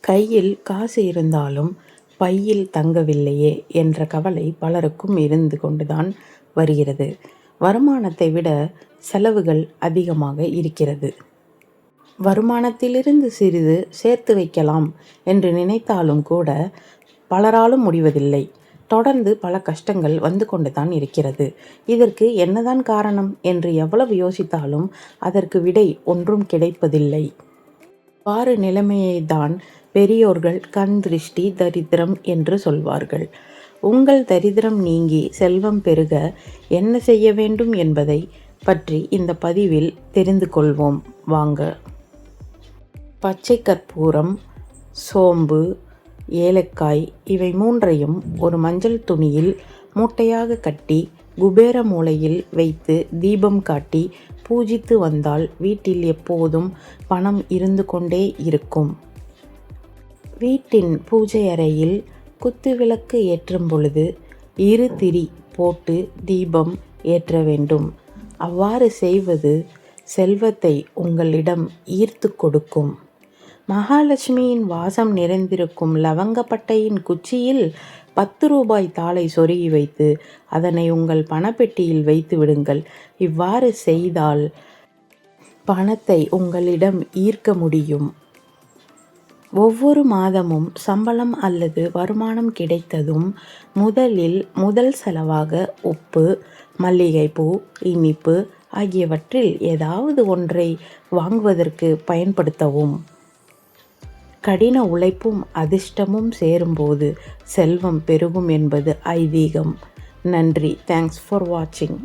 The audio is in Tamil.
கையில் காசு இருந்தாலும் பையில் தங்கவில்லையே என்ற கவலை பலருக்கும் இருந்து கொண்டுதான் வருகிறது. வருமானத்தை விட செலவுகள் அதிகமாக இருக்கிறது. வருமானத்திலிருந்து சிறிது சேர்த்து வைக்கலாம் என்று நினைத்தாலும் கூட பலராலும் முடிவதில்லை. தொடர்ந்து பல கஷ்டங்கள் வந்து கொண்டுதான் இருக்கிறது. இதற்கு என்னதான் காரணம் என்று எவ்வளவு யோசித்தாலும் அதற்கு விடை ஒன்றும் கிடைப்பதில்லை. இவ்வாறு நிலைமையைத்தான் பெரியோர்கள் கண் திருஷ்டி தரித்திரம் என்று சொல்வார்கள். உங்கள் தரித்திரம் நீங்கி செல்வம் பெருக என்ன செய்ய வேண்டும் என்பதை பற்றி இந்த பதிவில் தெரிந்து கொள்வோம் வாங்க. பச்சை கற்பூரம், சோம்பு, ஏலக்காய் இவை மூன்றையும் ஒரு மஞ்சள் துணியில் மூட்டையாக கட்டி குபேர மூலையில் வைத்து தீபம் காட்டி பூஜித்து வந்தால் வீட்டில் எப்போதும் பணம் இருந்து கொண்டே இருக்கும். வீட்டின் பூஜை அறையில் குத்துவிளக்கு ஏற்றும் பொழுது 2 திரி போட்டு தீபம் ஏற்ற வேண்டும். அவ்வாறு செய்வது செல்வத்தை உங்களிடம் ஈர்த்து கொடுக்கும். மகாலட்சுமியின் வாசம் நிறைந்திருக்கும் லவங்கப்பட்டையின் குச்சியில் 10 ரூபாய் தாளை சொருகி வைத்து அதனை உங்கள் பணப்பெட்டியில் வைத்து விடுங்கள். இவ்வாறு செய்தால் பணத்தை உங்களிடம் ஈர்க்க முடியும். ஒவ்வொரு மாதமும் சம்பளம் அல்லது வருமானம் கிடைத்ததும் முதல் செலவாக உப்பு, மல்லிகைப்பூ, இனிப்பு ஆகியவற்றில் ஏதாவது ஒன்றை வாங்குவதற்கு பயன்படுத்தவும். கடின உழைப்பும் அதிர்ஷ்டமும் சேரும்போது செல்வம் பெருகும் என்பது ஐதீகம். நன்றி. தேங்க்ஸ் ஃபார் வாட்சிங்.